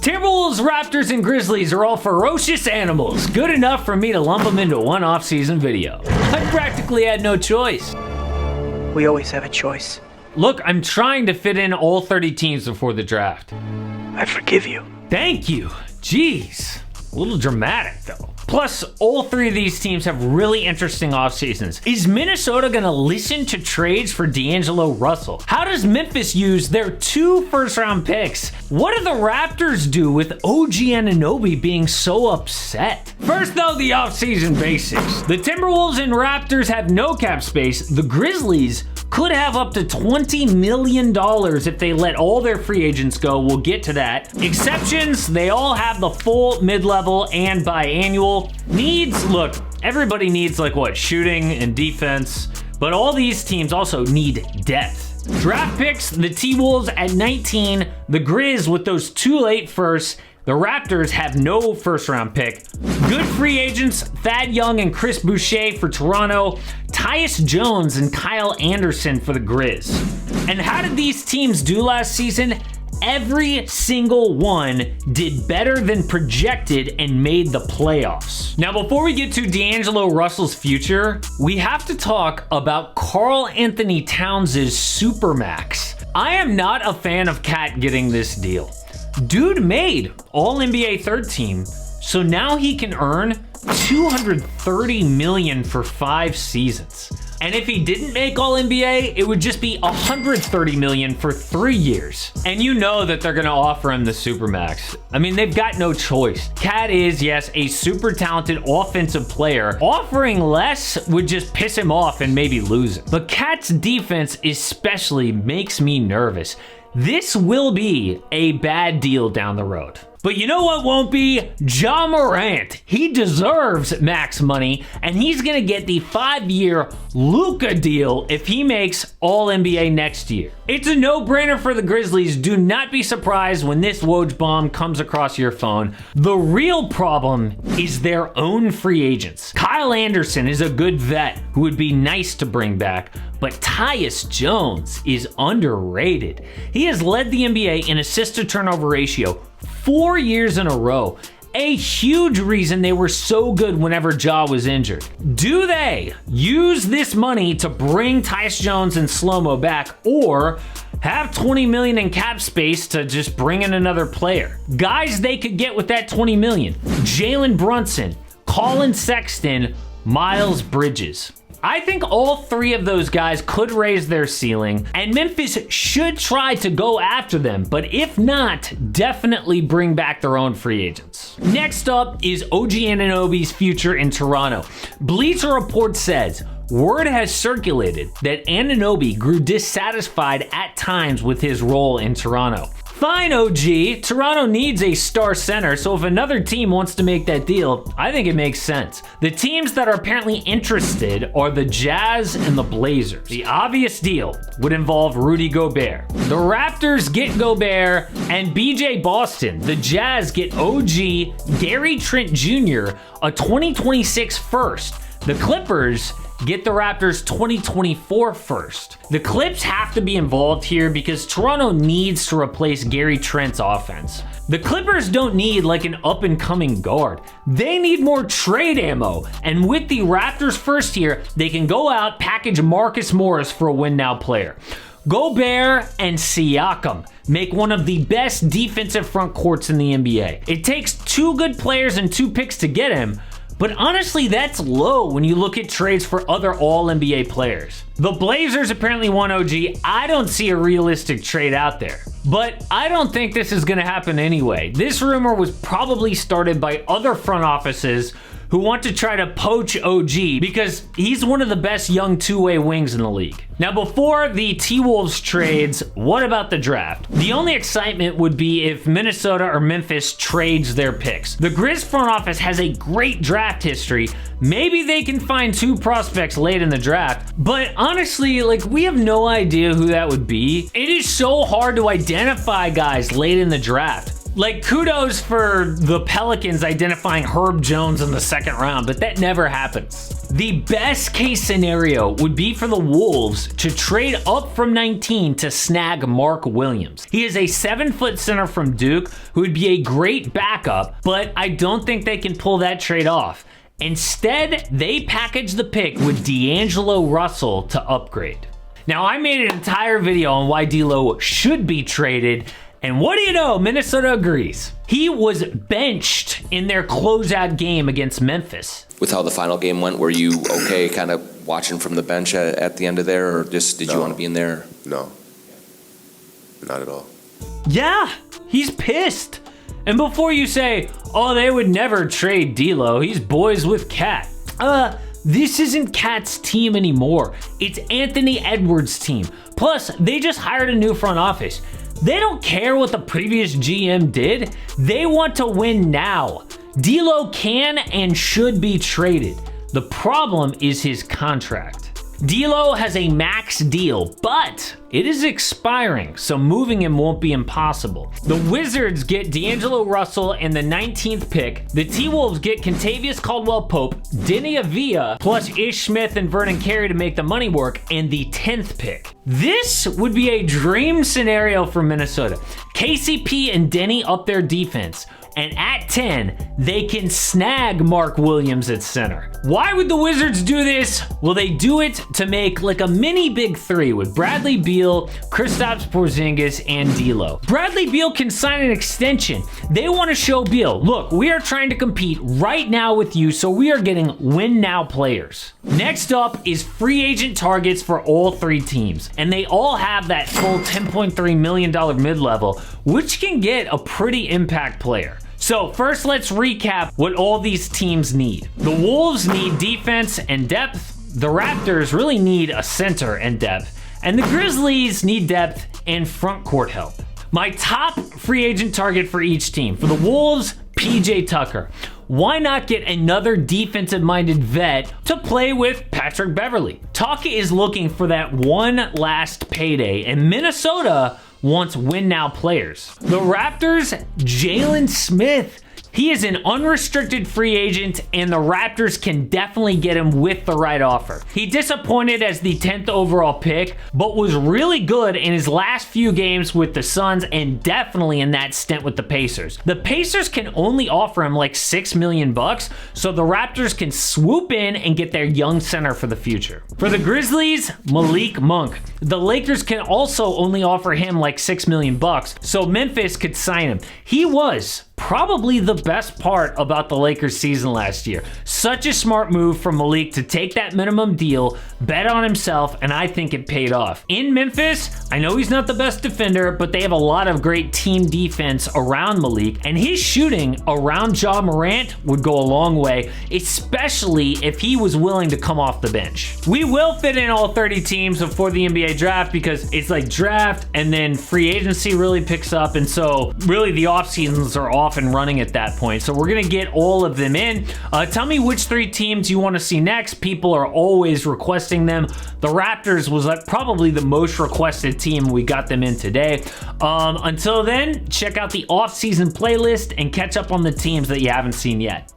Timberwolves, Raptors, and Grizzlies are all ferocious animals. Good enough for me to lump them into one off-season video. I practically had no choice. We always have a choice. Look, I'm trying to fit in all 30 teams before the draft. I forgive you. Thank you. Jeez. A little dramatic, though. Plus, all 3 of these teams have really interesting off seasons. Is Minnesota gonna listen to trades for D'Angelo Russell? How does Memphis use their 2 first-round picks? What do the Raptors do with OG Anunoby being so upset? First, though, the off-season basics. The Timberwolves and Raptors have no cap space. The Grizzlies could have up to $20 million if they let all their free agents go. We'll get to that. Exceptions, they all have the full mid-level and biannual. Needs, look, everybody needs like what, shooting and defense, but all these teams also need depth. Draft picks, the T-Wolves at 19, the Grizz with those 2 late firsts. The Raptors have no first-round pick. Good free agents, Thad Young and Chris Boucher for Toronto, Tyus Jones and Kyle Anderson for the Grizz. And how did these teams do last season? Every single one did better than projected and made the playoffs. Now, before we get to D'Angelo Russell's future, we have to talk about Karl Anthony Towns' Supermax. I am not a fan of Cat getting this deal. Dude made All-NBA third team, so now he can earn $230 million for 5 seasons. And if he didn't make All-NBA, it would just be $130 million for 3 years. And you know that they're gonna offer him the Supermax. I mean, they've got no choice. Cat is, yes, a super talented offensive player. Offering less would just piss him off and maybe lose him. But Cat's defense especially makes me nervous. This will be a bad deal down the road. But you know what won't be? Ja Morant. He deserves max money, and he's gonna get the 5-year Luka deal if he makes All-NBA next year. It's a no-brainer for the Grizzlies. Do not be surprised when this Woj bomb comes across your phone. The real problem is their own free agents. Kyle Anderson is a good vet who would be nice to bring back, but Tyus Jones is underrated. He has led the NBA in assist-to-turnover ratio 4 years in a row. A huge reason they were so good whenever Ja was injured. Do they use this money to bring Tyus Jones and Slow-Mo back, or have $20 million in cap space to just bring in another player? Guys they could get with that $20 million. Jalen Brunson, Colin Sexton, Miles Bridges. I think all 3 of those guys could raise their ceiling, and Memphis should try to go after them, but if not, definitely bring back their own free agents. Next up is OG Anunoby's future in Toronto. Bleacher Report says, word has circulated that Anunoby grew dissatisfied at times with his role in Toronto. Fine, OG. Toronto needs a star center, so if another team wants to make that deal, I think it makes sense. The teams that are apparently interested are the Jazz and the Blazers. The obvious deal would involve Rudy Gobert. The Raptors get Gobert and BJ Boston. The Jazz get OG, Gary Trent Jr., a 2026 first. The Clippers get the Raptors 2024 first. The Clips have to be involved here because Toronto needs to replace Gary Trent's offense. The Clippers don't need like an up-and-coming guard. They need more trade ammo. And with the Raptors first here, they can go out, package Marcus Morris for a win-now player. Gobert and Siakam make one of the best defensive front courts in the NBA. It takes 2 good players and 2 picks to get him, but honestly, that's low when you look at trades for other All-NBA players. The Blazers apparently want OG. I don't see a realistic trade out there. But I don't think this is gonna happen anyway. This rumor was probably started by other front offices who want to try to poach OG because he's one of the best young two-way wings in the league. Now, before the T-Wolves trades, what about the draft? The only excitement would be if Minnesota or Memphis trades their picks. The Grizz front office has a great draft history. Maybe they can find 2 prospects late in the draft, but honestly, like, we have no idea who that would be. It is so hard to identify guys late in the draft. Like, kudos for the Pelicans identifying Herb Jones in the second round, but that never happens. The best case scenario would be for the Wolves to trade up from 19 to snag Mark Williams. He is a 7-foot center from Duke who would be a great backup, but I don't think they can pull that trade off. Instead, they package the pick with D'Angelo Russell to upgrade. Now, I made an entire video on why D'Lo should be traded, and what do you know? Minnesota agrees. He was benched in their closeout game against Memphis. With how the final game went, were you okay kind of watching from the bench at the end of there, or just did you want to be in there? No, not at all. Yeah, he's pissed. And before you say, oh, they would never trade D'Lo, he's boys with Cat. This isn't Cat's team anymore. It's Anthony Edwards' team. Plus, they just hired a new front office. They don't care what the previous GM did. They want to win now. D'Lo can and should be traded. The problem is his contract. D'Lo has a max deal, but it is expiring, so moving him won't be impossible. The Wizards get D'Angelo Russell and the 19th pick. The T-Wolves get Kentavious Caldwell-Pope, Denny Avila, plus Ish Smith and Vernon Carey to make the money work, and the 10th pick. This would be a dream scenario for Minnesota. KCP and Denny up their defense. And at 10, they can snag Mark Williams at center. Why would the Wizards do this? Well, they do it to make like a mini big three with Bradley Beal, Kristaps Porzingis, and D'Lo. Bradley Beal can sign an extension. They want to show Beal, look, we are trying to compete right now with you, so we are getting win now players. Next up is free agent targets for all three teams, and they all have that full $10.3 million mid-level, which can get a pretty impact player. So first, let's recap what all these teams need. The Wolves need defense and depth. The Raptors really need a center and depth. And the Grizzlies need depth and front court help. My top free agent target for each team. For the Wolves, PJ Tucker. Why not get another defensive-minded vet to play with Patrick Beverley? Tucker is looking for that one last payday, and Minnesota wants win-now players. The Raptors, Jalen Smith. He is an unrestricted free agent, and the Raptors can definitely get him with the right offer. He disappointed as the 10th overall pick, but was really good in his last few games with the Suns and definitely in that stint with the Pacers. The Pacers can only offer him like $6 million, so the Raptors can swoop in and get their young center for the future. For the Grizzlies, Malik Monk. The Lakers can also only offer him like $6 million, so Memphis could sign him. He was probably the best part about the Lakers season last year. Such a smart move from Malik to take that minimum deal, bet on himself, and I think it paid off. In Memphis, I know he's not the best defender, but they have a lot of great team defense around Malik, and his shooting around Ja Morant would go a long way, especially if he was willing to come off the bench. We will fit in all 30 teams before the NBA draft because it's like draft and then free agency really picks up, and so really the off seasons are off and running at that point. So we're gonna get all of them in. Tell me which three teams you want to see next. People are always requesting them. The Raptors was like probably the most requested team. We got them in today. Until then, check out the off-season playlist and catch up on the teams that you haven't seen yet.